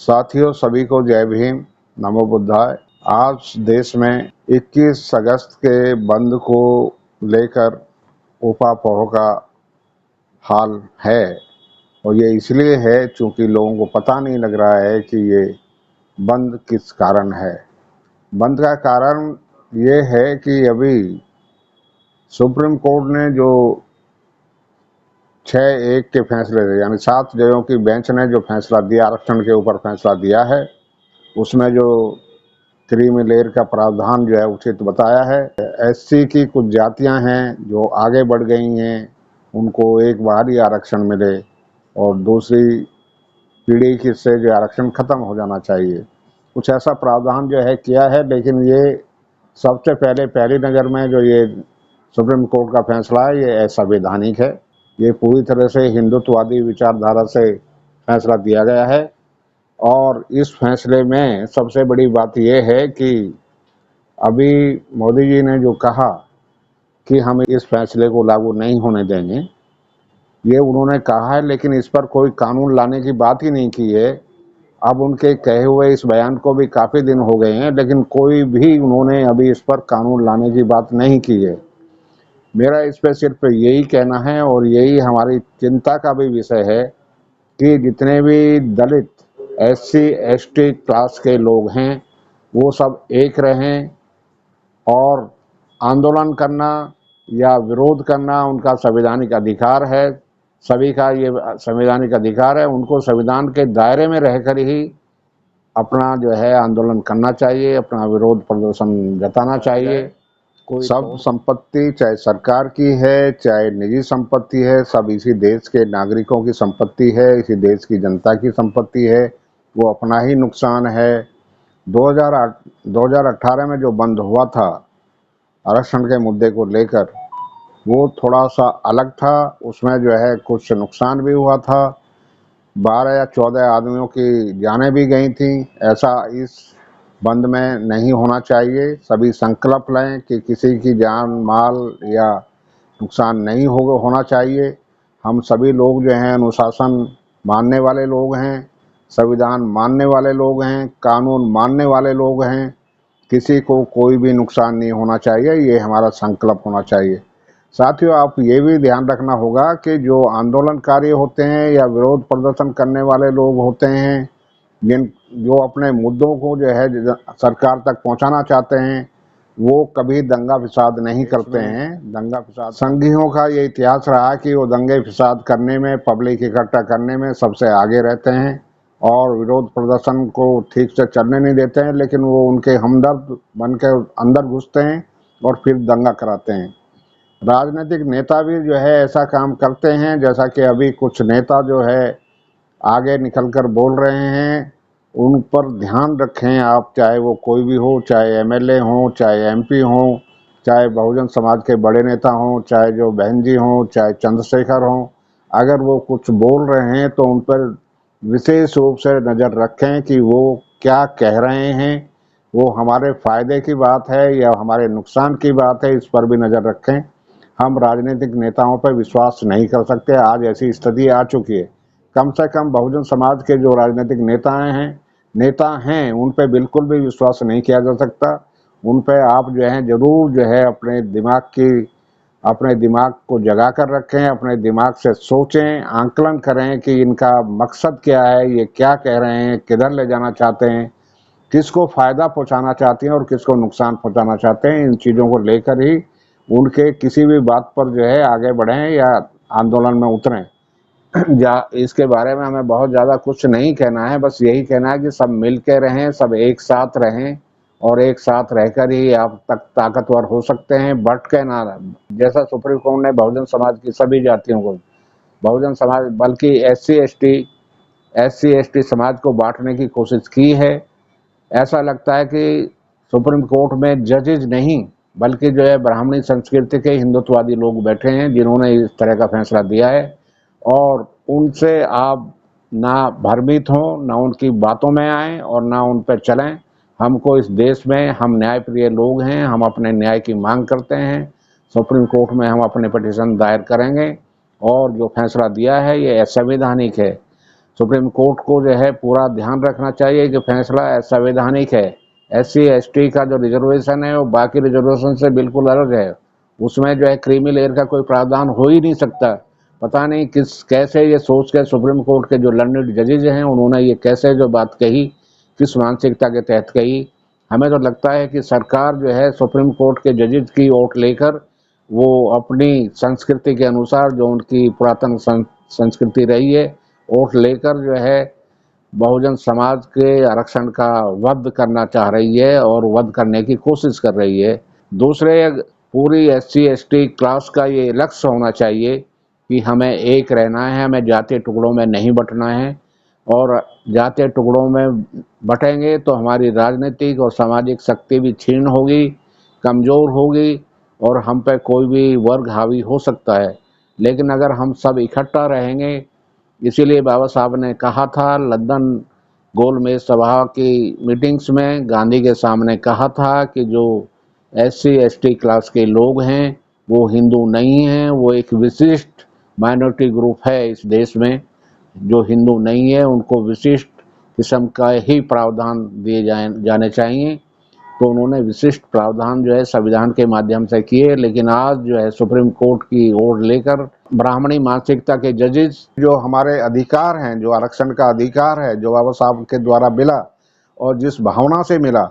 साथियों, सभी को जय भीम, नमो बुद्धाय। आज देश में 21 अगस्त के बंद को लेकर ऊहापोह का हाल है और ये इसलिए है क्योंकि लोगों को पता नहीं लग रहा है कि ये बंद किस कारण है। बंद का कारण ये है कि अभी सुप्रीम कोर्ट ने जो 6-1 के फैसले थे, यानी 7 जजों की बेंच ने जो फैसला दिया, आरक्षण के ऊपर फैसला दिया है, उसमें जो क्रीमी लेयर का प्रावधान जो है उचित बताया है। एससी की कुछ जातियां हैं जो आगे बढ़ गई हैं, उनको एक बार ही आरक्षण मिले और दूसरी पीढ़ी की से जो आरक्षण खत्म हो जाना चाहिए, कुछ ऐसा प्रावधान जो है किया है। लेकिन ये सबसे पहले पहली नज़र में जो ये सुप्रीम कोर्ट का फैसला है, ये असंवैधानिक है। ये पूरी तरह से हिंदुत्ववादी विचारधारा से फैसला दिया गया है और इस फैसले में सबसे बड़ी बात यह है कि अभी मोदी जी ने जो कहा कि हम इस फैसले को लागू नहीं होने देंगे, ये उन्होंने कहा है, लेकिन इस पर कोई कानून लाने की बात ही नहीं की है। अब उनके कहे हुए इस बयान को भी काफ़ी दिन हो गए हैं, लेकिन कोई भी उन्होंने अभी इस पर कानून लाने की बात नहीं की है। मेरा इस पर सिर्फ यही कहना है और यही हमारी चिंता का भी विषय है कि जितने भी दलित, एससी, एसटी क्लास के लोग हैं, वो सब एक रहें और आंदोलन करना या विरोध करना उनका संवैधानिक अधिकार है। सभी का ये संवैधानिक अधिकार है, उनको संविधान के दायरे में रहकर ही अपना जो है आंदोलन करना चाहिए, अपना विरोध प्रदर्शन जताना चाहिए। कोई सब संपत्ति चाहे सरकार की है चाहे निजी संपत्ति है, सब इसी देश के नागरिकों की संपत्ति है, इसी देश की जनता की संपत्ति है। वो अपना ही नुकसान है। 2018 में जो बंद हुआ था आरक्षण के मुद्दे को लेकर, वो थोड़ा सा अलग था। उसमें जो है कुछ नुकसान भी हुआ था, 12 या 14 आदमियों की जानें भी गई थी। ऐसा इस बंद में नहीं होना चाहिए। सभी संकल्प लें कि किसी की जान माल या नुकसान नहीं होना चाहिए। हम सभी लोग जो हैं अनुशासन मानने वाले लोग हैं, संविधान मानने वाले लोग हैं, कानून मानने वाले लोग हैं। किसी को कोई भी नुकसान नहीं होना चाहिए, ये हमारा संकल्प होना चाहिए। साथियों, आप ये भी ध्यान रखना होगा कि जो आंदोलनकारी होते हैं या विरोध प्रदर्शन करने वाले लोग होते हैं, जो अपने मुद्दों को जो है सरकार तक पहुंचाना चाहते हैं, वो कभी दंगा फिसाद नहीं करते हैं। दंगा फिसाद संघियों का ये इतिहास रहा कि वो दंगे फिसाद करने में, पब्लिक इकट्ठा करने में सबसे आगे रहते हैं और विरोध प्रदर्शन को ठीक से चलने नहीं देते हैं, लेकिन वो उनके हमदर्द बनकर अंदर घुसते हैं और फिर दंगा कराते हैं। राजनीतिक नेता भी जो है ऐसा काम करते हैं, जैसा कि अभी कुछ नेता जो है आगे निकलकर बोल रहे हैं, उन पर ध्यान रखें आप। चाहे वो कोई भी हो, चाहे एमएलए हो, चाहे एमपी हो, चाहे बहुजन समाज के बड़े नेता हों, चाहे जो बहन जी हों, चाहे चंद्रशेखर हों, अगर वो कुछ बोल रहे हैं तो उन पर विशेष रूप से नज़र रखें कि वो क्या कह रहे हैं, वो हमारे फ़ायदे की बात है या हमारे नुकसान की बात है, इस पर भी नज़र रखें। हम राजनीतिक नेताओं पर विश्वास नहीं कर सकते, आज ऐसी स्थिति आ चुकी है। कम से कम बहुजन समाज के जो राजनीतिक नेता हैं उन पर बिल्कुल भी विश्वास नहीं किया जा सकता। उन पर आप जो है ज़रूर जो है अपने दिमाग को जगा कर रखें, अपने दिमाग से सोचें, आंकलन करें कि इनका मकसद क्या है, ये क्या कह रहे हैं, किधर ले जाना चाहते हैं, किसको फ़ायदा पहुंचाना चाहते हैं और किसको नुकसान पहुंचाना चाहते हैं। इन चीज़ों को लेकर ही उनके किसी भी बात पर जो है आगे बढ़ें या आंदोलन में उतरें। या इसके बारे में हमें बहुत ज़्यादा कुछ नहीं कहना है, बस यही कहना है कि सब मिल के रहें, सब एक साथ रहें और एक साथ रहकर ही आप तक ताकतवर हो सकते हैं, बट के ना रहें। जैसा सुप्रीम कोर्ट ने बहुजन समाज की सभी जातियों को, बहुजन समाज बल्कि एससी एसटी समाज को बांटने की कोशिश की है। ऐसा लगता है कि सुप्रीम कोर्ट में जजेज नहीं बल्कि जो है ब्राह्मणी संस्कृति के हिंदुत्ववादी लोग बैठे हैं, जिन्होंने इस तरह का फैसला दिया है और उनसे आप ना भ्रमित हों, ना उनकी बातों में आएँ और ना उन पर चलें। हमको इस देश में, हम न्यायप्रिय लोग हैं, हम अपने न्याय की मांग करते हैं। सुप्रीम कोर्ट में हम अपने पिटीशन दायर करेंगे और जो फैसला दिया है ये असंवैधानिक है। सुप्रीम कोर्ट को जो है पूरा ध्यान रखना चाहिए कि फैसला संवैधानिक है। SC ST का जो रिजर्वेशन है वो बाकी रिजर्वेशन से बिल्कुल अलग है। उसमें जो है क्रीमी लेयर का कोई प्रावधान हो ही नहीं सकता। पता नहीं कैसे ये सोच के सुप्रीम कोर्ट के जो लर्नेड जजेज हैं उन्होंने ये कैसे जो बात कही, किस मानसिकता के तहत कही। हमें तो लगता है कि सरकार जो है सुप्रीम कोर्ट के जजेज की ओट लेकर वो अपनी संस्कृति के अनुसार, जो उनकी पुरातन संस्कृति रही है, वोट लेकर जो है बहुजन समाज के आरक्षण का वध करना चाह रही है और वध करने की कोशिश कर रही है। दूसरे, पूरी SC ST क्लास का ये लक्ष्य होना चाहिए कि हमें एक रहना है, हमें जातीय टुकड़ों में नहीं बंटना है। और जातीय टुकड़ों में बटेंगे तो हमारी राजनीतिक और सामाजिक शक्ति भी क्षीण होगी, कमज़ोर होगी और हम पे कोई भी वर्ग हावी हो सकता है। लेकिन अगर हम सब इकट्ठा रहेंगे, इसीलिए बाबा साहब ने कहा था लंदन गोलमेज सभा की मीटिंग्स में, गांधी के सामने कहा था कि जो SC ST क्लास के लोग हैं वो हिंदू नहीं हैं, वो एक विशिष्ट माइनॉरिटी ग्रुप है इस देश में जो हिंदू नहीं है, उनको विशिष्ट किस्म का ही प्रावधान दिए जाने चाहिए। तो उन्होंने विशिष्ट प्रावधान जो है संविधान के माध्यम से किए। लेकिन आज जो है सुप्रीम कोर्ट की ओर लेकर ब्राह्मणी मानसिकता के जजेस, जो हमारे अधिकार हैं, जो आरक्षण का अधिकार है जो बाबा साहब के द्वारा मिला और जिस भावना से मिला,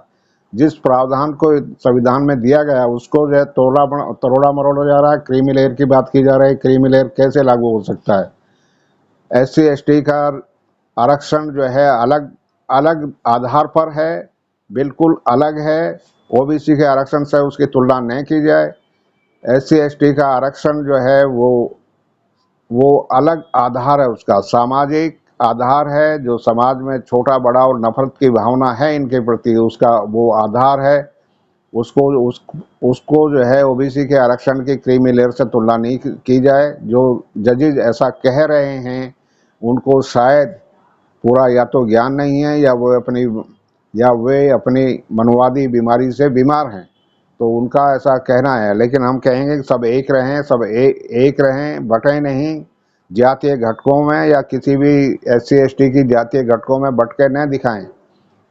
जिस प्रावधान को संविधान में दिया गया, उसको जो है तरोड़ा मरोड़ा जा रहा है। क्रीमी लेयर की बात की जा रही है, क्रीमी लेयर कैसे लागू हो सकता है? SC ST का आरक्षण जो है अलग अलग आधार पर है, बिल्कुल अलग है। OBC के आरक्षण से उसकी तुलना नहीं की जाए। SC ST का आरक्षण जो है वो अलग आधार है, उसका सामाजिक आधार है। जो समाज में छोटा बड़ा और नफरत की भावना है इनके प्रति, उसका वो आधार है। उसको जो है OBC के आरक्षण की क्रीमी लेयर से तुलना नहीं की जाए। जो जजेज ऐसा कह रहे हैं उनको शायद पूरा या तो ज्ञान नहीं है या वे अपनी मनोवादी बीमारी से बीमार हैं, तो उनका ऐसा कहना है। लेकिन हम कहेंगे कि सब एक रहें, सब एक रहें, बटें नहीं जातीय घटकों में, या किसी भी SC ST की जातीय घटकों में बट के न दिखाएं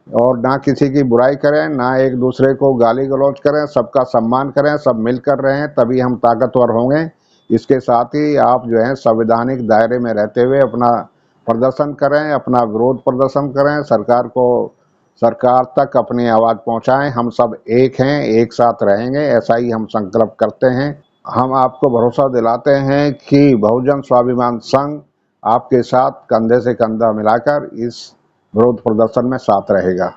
और ना किसी की बुराई करें, ना एक दूसरे को गाली गलौज करें, सबका सम्मान करें, सब मिलकर रहें, तभी हम ताकतवर होंगे। इसके साथ ही आप जो है संवैधानिक दायरे में रहते हुए अपना प्रदर्शन करें, अपना विरोध प्रदर्शन करें, सरकार तक अपनी आवाज़ पहुंचाएं। हम सब एक हैं, एक साथ रहेंगे, ऐसा ही हम संकल्प करते हैं। हम आपको भरोसा दिलाते हैं कि बहुजन स्वाभिमान संघ आपके साथ कंधे से कंधा मिलाकर इस विरोध प्रदर्शन में साथ रहेगा।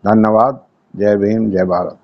धन्यवाद। जय भीम, जय भारत।